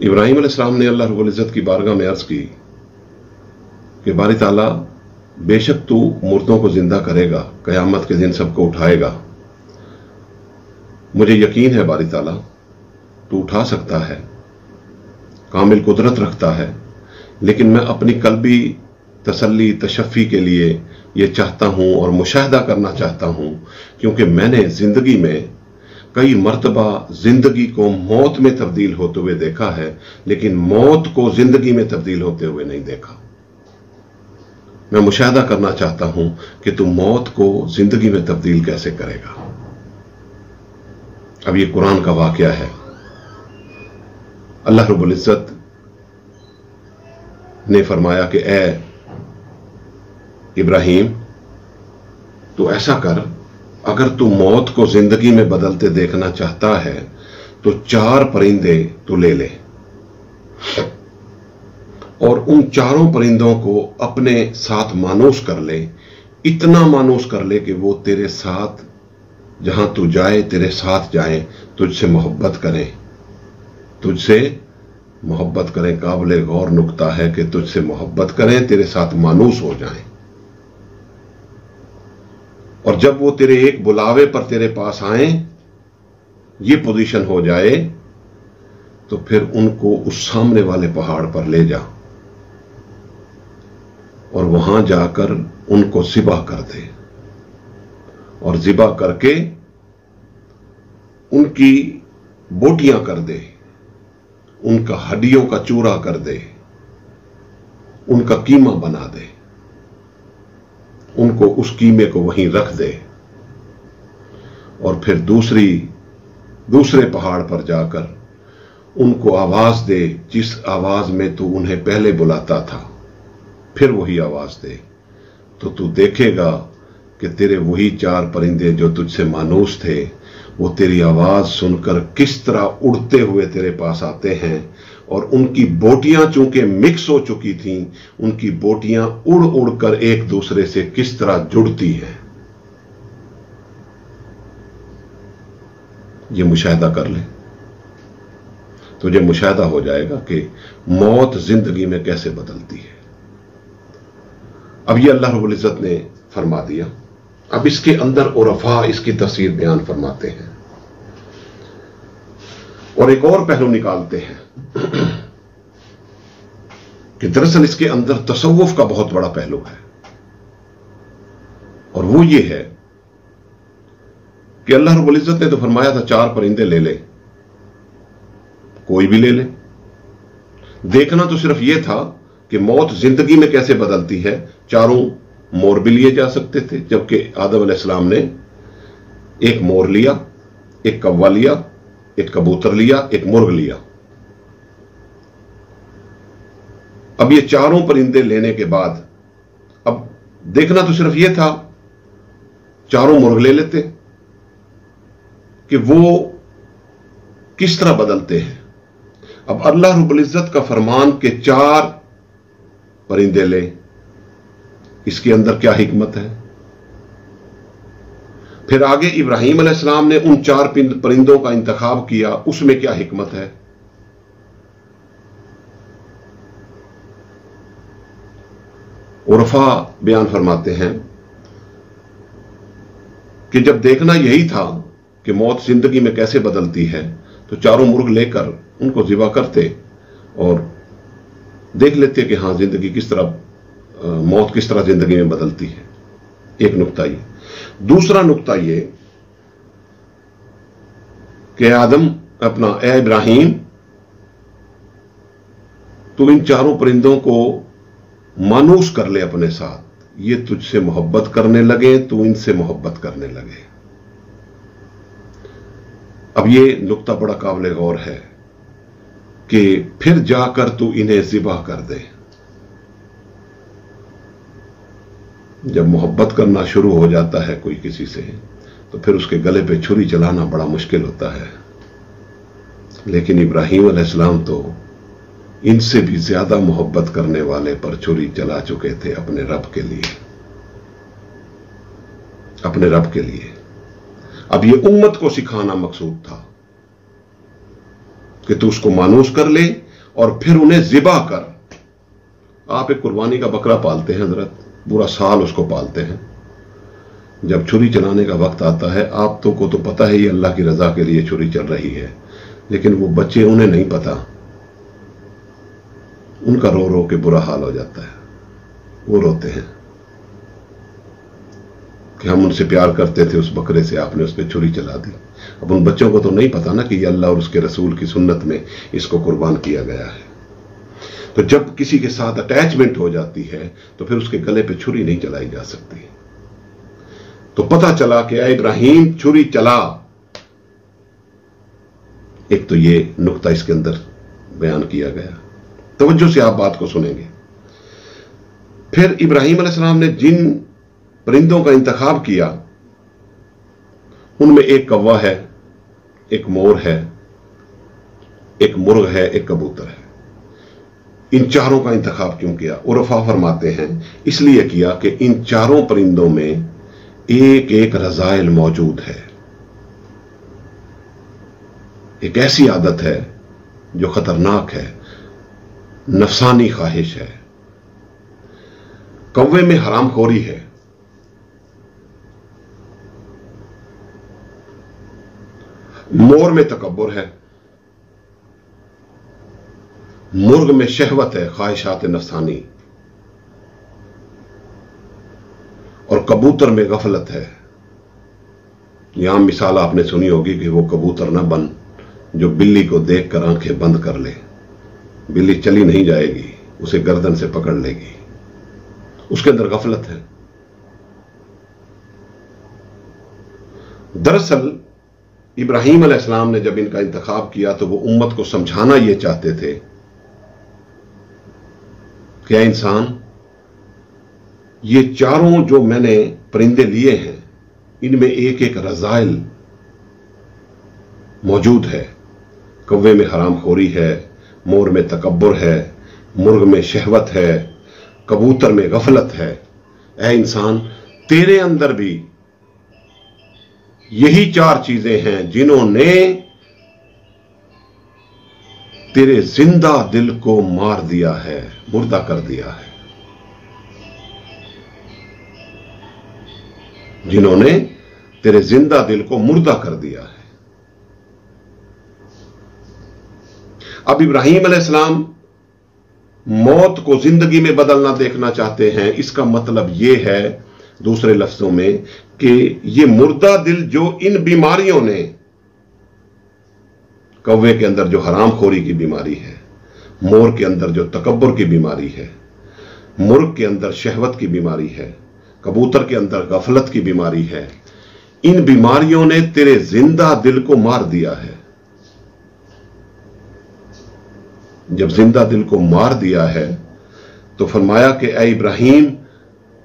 इब्राहीम अलैहिस्सलाम ने अल्लाह रब्बुल इज़्ज़त की बारगाह में अर्ज की कि बारी ताला, बेशक तू मुर्दों को जिंदा करेगा, कयामत के दिन सबको उठाएगा। मुझे यकीन है बारी ताला तू उठा सकता है, कामिल कुदरत रखता है, लेकिन मैं अपनी कल्बी तसल्ली तशफ़ी के लिए ये चाहता हूं और मुशाहिदा करना चाहता हूं, क्योंकि मैंने जिंदगी में कई मर्तबा जिंदगी को मौत में तब्दील होते हुए देखा है, लेकिन मौत को जिंदगी में तब्दील होते हुए नहीं देखा। मैं मुशाहिदा करना चाहता हूं कि तू मौत को जिंदगी में तब्दील कैसे करेगा। अब ये कुरान का वाकया है। अल्लाह रब्बुल इज़्ज़त ने फरमाया कि ए इब्राहीम, तू ऐसा कर, अगर तू मौत को जिंदगी में बदलते देखना चाहता है तो 4 परिंदे तू ले ले और उन चारों परिंदों को अपने साथ मानूस कर ले। इतना मानूस कर ले कि वो तेरे साथ जहां तू जाए तेरे साथ जाएं, तुझसे मोहब्बत करें, तुझसे मोहब्बत करें। काबिल गौर नुक्ता है कि तुझसे मोहब्बत करें, तेरे साथ मानूस हो जाएं, और जब वो तेरे एक बुलावे पर तेरे पास आए, ये पोजीशन हो जाए, तो फिर उनको उस सामने वाले पहाड़ पर ले जा और वहां जाकर उनको ज़िबा कर दे, और ज़िबा करके उनकी बोटियां कर दे, उनका हड्डियों का चूरा कर दे, उनका कीमा बना दे, उनको उस कीमे को वहीं रख दे, और फिर दूसरे पहाड़ पर जाकर उनको आवाज दे जिस आवाज में तू उन्हें पहले बुलाता था, फिर वही आवाज दे, तो तू देखेगा कि तेरे वही 4 परिंदे जो तुझसे मानूस थे, वो तेरी आवाज सुनकर किस तरह उड़ते हुए तेरे पास आते हैं, और उनकी बोटियां चूंकि मिक्स हो चुकी थीं, उनकी बोटियां उड़ उड़कर एक दूसरे से किस तरह जुड़ती हैं। ये मुशाहिदा कर ले, तुझे मुशाहिदा हो जाएगा कि मौत जिंदगी में कैसे बदलती है। अब ये अल्लाह रब्बुल इज़्ज़त ने फरमा दिया। अब इसके अंदर उरफा इसकी तफसीर बयान फरमाते हैं और एक और पहलू निकालते हैं कि दरअसल इसके अंदर तसव्वुफ का बहुत बड़ा पहलू है, और वो ये है कि अल्लाह रब्बुल इज़्ज़त ने तो फरमाया था 4 परिंदे ले ले, कोई भी ले ले। देखना तो सिर्फ यह था कि मौत जिंदगी में कैसे बदलती है। चारों मोर भी लिए जा सकते थे, जबकि आदम अलैहिस्सलाम ने एक मोर लिया, एक कौवा लिया, एक कबूतर लिया, एक मुर्ग लिया। अब ये चारों परिंदे लेने के बाद अब देखना तो सिर्फ यह था, चारों मुर्ग ले लेते कि वो किस तरह बदलते हैं। अब अल्लाह रब्बुल इज़्ज़त का फरमान के 4 परिंदे ले, इसके अंदर क्या हिकमत है। फिर आगे इब्राहीम अलैहिस्सलाम ने उन 4 परिंदों का इंतखाब किया, उसमें क्या हिकमत है। उरफा बयान फरमाते हैं कि जब देखना यही था कि मौत जिंदगी में कैसे बदलती है, तो चारों मुर्ग लेकर उनको ज़िबा करते और देख लेते कि हां जिंदगी किस तरह, मौत किस तरह जिंदगी में बदलती है। एक नुक्ता ये। दूसरा नुक्ता ये कि आदम अपना, ए इब्राहीम, तू इन चारों परिंदों को मानूस कर ले अपने साथ, ये तुझसे मोहब्बत करने लगे, तू इनसे मोहब्बत करने लगे। अब ये नुक्ता बड़ा काबिल गौर है कि फिर जाकर तू इन्हें ज़िबा कर दे। जब मोहब्बत करना शुरू हो जाता है कोई किसी से, तो फिर उसके गले पे छुरी चलाना बड़ा मुश्किल होता है। लेकिन इब्राहीम अलैहिस्सलाम तो इनसे भी ज्यादा मोहब्बत करने वाले पर छुरी चला चुके थे अपने रब के लिए, अपने रब के लिए। अब ये उम्मत को सिखाना मकसूद था कि तू उसको मानूस कर ले, और फिर उन्हें ज़िबा कर। आप एक कुर्बानी का बकरा पालते हैं हजरत, पूरा साल उसको पालते हैं, जब छुरी चलाने का वक्त आता है आप तो को तो पता है ये अल्लाह की रजा के लिए छुरी चल रही है, लेकिन वो बच्चे उन्हें नहीं पता, उनका रो रो के बुरा हाल हो जाता है। वो रोते हैं कि हम उनसे प्यार करते थे, उस बकरे से आपने उस पर छुरी चला दी। अब उन बच्चों को तो नहीं पता ना कि ये अल्लाह और उसके रसूल की सुन्नत में इसको कुर्बान किया गया है। तो जब किसी के साथ अटैचमेंट हो जाती है तो फिर उसके गले पे छुरी नहीं चलाई जा सकती। तो पता चला कि ऐ इब्राहिम छुरी चला। एक तो ये नुक्ता इसके अंदर बयान किया गया, तवज्जो से आप बात को सुनेंगे। फिर इब्राहिम अलैहिस्सलाम ने जिन परिंदों का इंतखाब किया उनमें एक कौवा है, एक मोर है, एक मुर्ग है, एक कबूतर है। इन चारों का इंतखाब क्यों किया? उरफा फरमाते हैं इसलिए किया कि इन चारों परिंदों में एक एक रज़ाइल मौजूद है। एक ऐसी आदत है जो खतरनाक है, नफसानी ख्वाहिश है। कौवे में हरामखोरी है, मोर में तकब्बुर है, मुर्ग में शहवत है, ख्वाहिशात नफसानी, और कबूतर में गफलत है। यहां मिसाल आपने सुनी होगी कि वो कबूतर ना बन जो बिल्ली को देखकर आंखें बंद कर ले। बिल्ली चली नहीं जाएगी, उसे गर्दन से पकड़ लेगी, उसके अंदर गफलत है। दरअसल इब्राहिम अलैहिस्सलाम ने जब इनका इंतखाब किया तो वो उम्मत को समझाना ये चाहते थे कि ऐ इंसान, ये चारों जो मैंने परिंदे लिए हैं इनमें एक एक रज़ाइल मौजूद है। कौवे में हरामखोरी है, मोर में तकब्बुर है, मुर्ग में शहवत है, कबूतर में गफलत है। ऐ इंसान, तेरे अंदर भी यही चार चीजें हैं जिन्होंने तेरे जिंदा दिल को मार दिया है, मुर्दा कर दिया है, जिन्होंने तेरे जिंदा दिल को मुर्दा कर दिया है। अब इब्राहिम अलैहिस्सलाम मौत को जिंदगी में बदलना देखना चाहते हैं। इसका मतलब यह है दूसरे लफ्जों में कि यह मुर्दा दिल जो इन बीमारियों ने, कौवे के अंदर जो हरामखोरी की बीमारी है, मोर के अंदर जो तकब्बुर की बीमारी है, मुर्ग के अंदर शहवत की बीमारी है, कबूतर के अंदर गफलत की बीमारी है, इन बीमारियों ने तेरे जिंदा दिल को मार दिया है। जब जिंदा दिल को मार दिया है तो फरमाया कि ऐ इब्राहिम,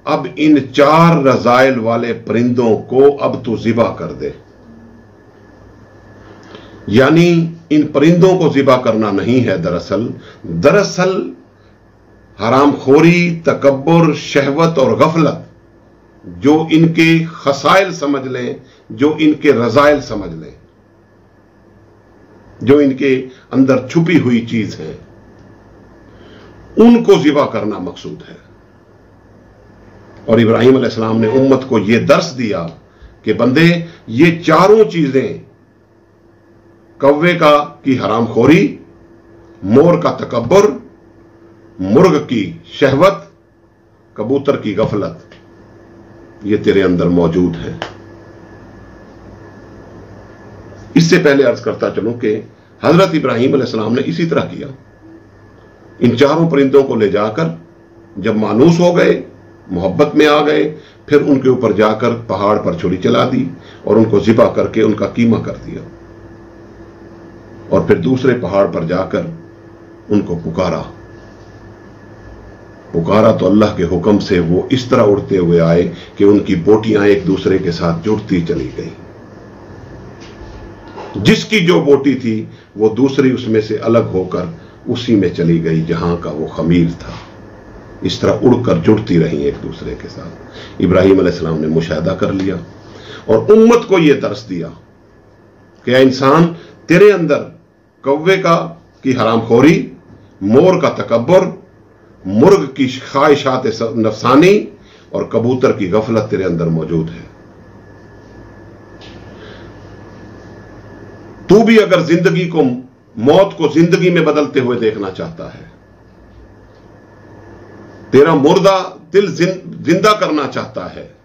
अब इन चार रज़ाइल वाले परिंदों को अब तू ज़िबा कर दे। यानी इन परिंदों को ज़िबा करना नहीं है, दरअसल हरामखोरी, तकब्बुर, शहवत और गफलत जो इनके खसाइल समझ लें, जो इनके रज़ाइल समझ लें, जो इनके अंदर छुपी हुई चीज है, उनको ज़िबा करना मकसूद है। और इब्राहिम अलैहिस्सलाम ने उम्मत को यह दर्स दिया कि बंदे, ये चारों चीजें, कौवे की हरामखोरी, मोर का तकब्बुर, मुर्ग की शहवत, कबूतर की गफलत, ये तेरे अंदर मौजूद है। इससे पहले अर्ज करता चलूं कि हजरत इब्राहिम अलैहिस्सलाम ने इसी तरह किया। इन चारों परिंदों को ले जाकर जब मानूस हो गए, मोहब्बत में आ गए, फिर उनके ऊपर जाकर पहाड़ पर छुरी चला दी और उनको ज़िबा करके उनका कीमा कर दिया। और फिर दूसरे पहाड़ पर जाकर उनको पुकारा तो अल्लाह के हुक्म से वो इस तरह उड़ते हुए आए कि उनकी बोटियां एक दूसरे के साथ जुड़ती चली गई। जिसकी जो बोटी थी वो दूसरी उसमें से अलग होकर उसी में चली गई जहां का वो खमीर था। इस तरह उड़कर जुड़ती रही एक दूसरे के साथ। इब्राहिम अलैहिस्सलाम ने मुशाहिदा कर लिया और उम्मत को यह दर्स दिया कि इंसान, तेरे अंदर कौवे की हरामखोरी, मोर का तकब्बुर, मुर्ग की ख्वाहिशात नफसानी और कबूतर की गफलत तेरे अंदर मौजूद है। तू भी अगर जिंदगी को, मौत को जिंदगी में बदलते हुए देखना चाहता है, तेरा मुर्दा दिल जिंदा करना चाहता है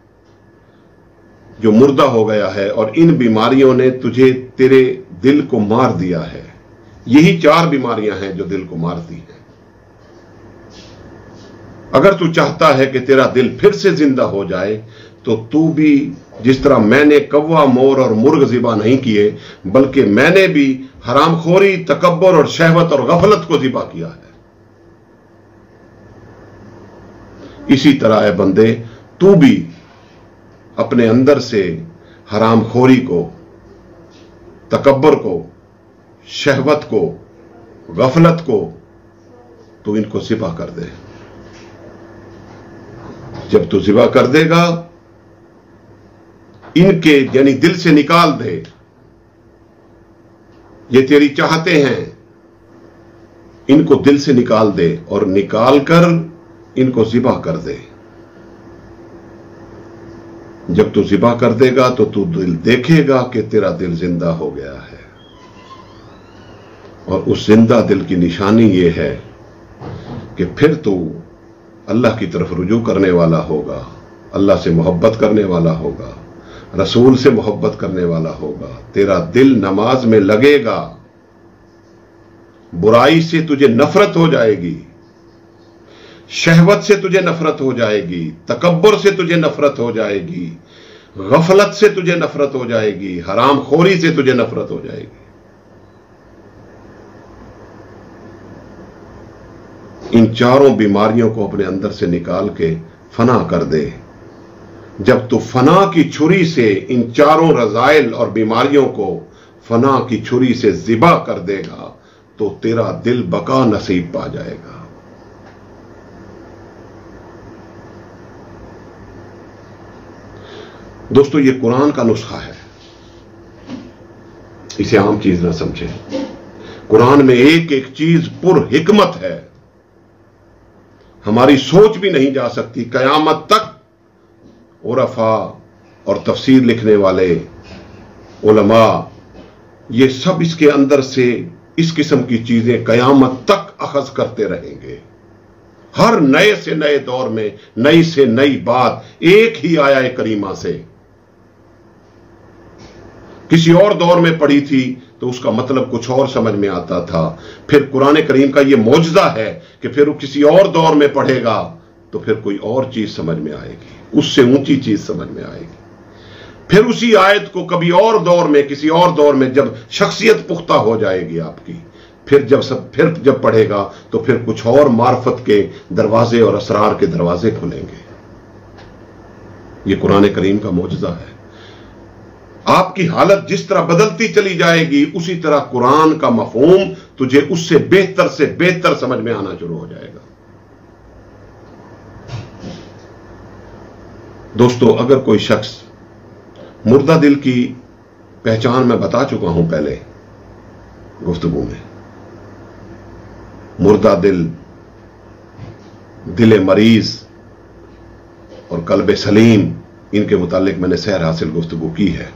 जो मुर्दा हो गया है, और इन बीमारियों ने तुझे, तेरे दिल को मार दिया है। यही 4 बीमारियां हैं जो दिल को मारती हैं। अगर तू चाहता है कि तेरा दिल फिर से जिंदा हो जाए, तो तू भी, जिस तरह मैंने कौवा, मोर और मुर्ग ज़िबा नहीं किए, बल्कि मैंने भी हरामखोरी, तकब्बुर और शहवत और गफलत को ज़िबा किया है, इसी तरह है बंदे, तू भी अपने अंदर से हरामखोरी को, तकब्बुर को, शहवत को, गफलत को, तू इनको ज़िबा कर दे। जब तू ज़िबा कर देगा, इनके यानी दिल से निकाल दे, ये तेरी चाहते हैं, इनको दिल से निकाल दे और निकाल कर इनको ज़िबा कर दे। जब तू ज़िबा कर देगा तो तू दिल देखेगा कि तेरा दिल जिंदा हो गया है, और उस जिंदा दिल की निशानी यह है कि फिर तू अल्लाह की तरफ रुजू करने वाला होगा, अल्लाह से मोहब्बत करने वाला होगा, रसूल से मोहब्बत करने वाला होगा। तेरा दिल नमाज में लगेगा, बुराई से तुझे नफरत हो जाएगी, शहवत से तुझे नफरत हो जाएगी, तकब्बुर से तुझे नफरत हो जाएगी, गफलत से तुझे नफरत हो जाएगी, हरामखोरी से तुझे नफरत हो जाएगी। इन 4 बीमारियों को अपने अंदर से निकाल के फना कर दे। जब तू फना की छुरी से इन 4 रज़ाइल और बीमारियों को फना की छुरी से ज़िबा कर देगा, तो तेरा दिल बका नसीब पा जाएगा। दोस्तों, ये कुरान का नुस्खा है, इसे आम चीज ना समझे। कुरान में एक एक चीज पुर हिकमत है, हमारी सोच भी नहीं जा सकती। कयामत तक उरफा और तफसीर लिखने वाले उलमा, ये सब इसके अंदर से इस किस्म की चीजें कयामत तक अखज करते रहेंगे। हर नए से नए दौर में नई से नई बात एक ही आया करीमा से किसी और दौर में पढ़ी थी तो उसका मतलब कुछ और समझ में आता था। फिर कुरान करीम का यह मौजज़ा है कि फिर वो किसी और दौर में पढ़ेगा तो फिर कोई और चीज समझ में आएगी, उससे ऊंची चीज समझ में आएगी। फिर उसी आयत को कभी और दौर में, किसी और दौर में जब शख्सियत पुख्ता हो जाएगी आपकी, फिर जब पढ़ेगा तो फिर कुछ और मार्फत के दरवाजे और असरार के दरवाजे खुलेंगे। यह कुरान करीम का मौजज़ा है। आपकी हालत जिस तरह बदलती चली जाएगी उसी तरह कुरान का मफहूम तुझे उससे बेहतर समझ में आना शुरू हो जाएगा। दोस्तों, अगर कोई शख्स, मुर्दा दिल की पहचान मैं बता चुका हूं पहले गुफ्तगू में, मुर्दा दिल, दिल मरीज और कल्ब सलीम, इनके मुतालिक मैंने सैर हासिल गुफ्तगू की है।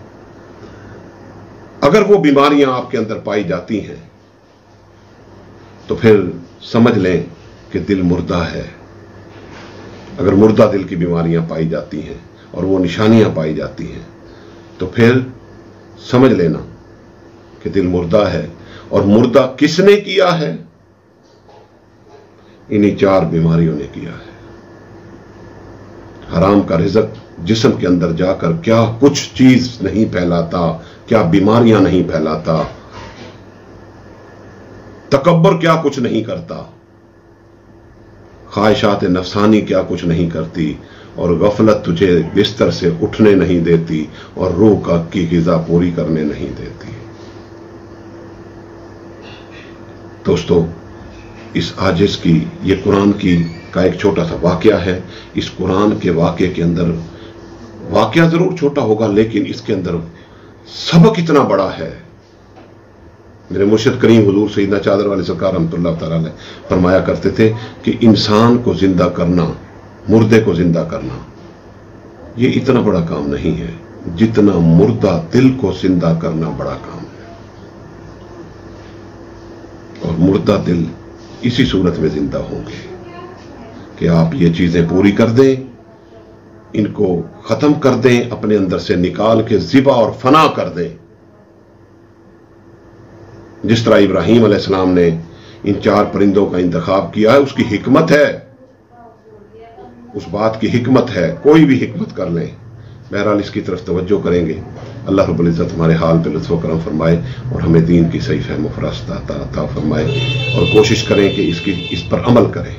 अगर वो बीमारियां आपके अंदर पाई जाती हैं तो फिर समझ लें कि दिल मुर्दा है। अगर मुर्दा दिल की बीमारियां पाई जाती हैं और वो निशानियां पाई जाती हैं तो फिर समझ लेना कि दिल मुर्दा है। और मुर्दा किसने किया है? इन्हीं 4 बीमारियों ने किया है। हराम का रिज़्क जिस्म के अंदर जाकर क्या कुछ चीज नहीं फैलाता, क्या बीमारियां नहीं फैलाता, तकब्बुर क्या कुछ नहीं करता, ख्वाहिशात नफसानी क्या कुछ नहीं करती, और गफलत तुझे बिस्तर से उठने नहीं देती और रूह की ग़िज़ा पूरी करने नहीं देती। दोस्तों, इस आजिज़ की, ये कुरान का एक छोटा सा वाकया है। इस कुरान के वाकये के अंदर, वाकया जरूर छोटा होगा लेकिन इसके अंदर सबक इतना बड़ा है मेरे मुर्शिद करीम हुजूर सैयदना चादर वाले सरकार रहमतुल्लाह तआला अलैह फरमाया करते थे कि इंसान को जिंदा करना, मुर्दे को जिंदा करना, ये इतना बड़ा काम नहीं है जितना मुर्दा दिल को जिंदा करना बड़ा काम है। और मुर्दा दिल इसी सूरत में जिंदा होंगे कि आप ये चीजें पूरी कर दें, इनको खत्म कर दें, अपने अंदर से निकाल के ज़िबा और फना कर दें। जिस तरह इब्राहीम अलैहिस्सलाम ने इन 4 परिंदों का इंतखाब किया है, उसकी हिकमत है, उस बात की हिकमत है, कोई भी हिकमत कर लें। बहरहाल इसकी तरफ तवज्जो करेंगे। अल्लाह रब्बुल इज्जत हमारे हाल पे लुत्फ़ व करम फरमाए और हमें दीन की सही फहम व फरास्त अता फरमाए और कोशिश करें कि इस पर अमल करें।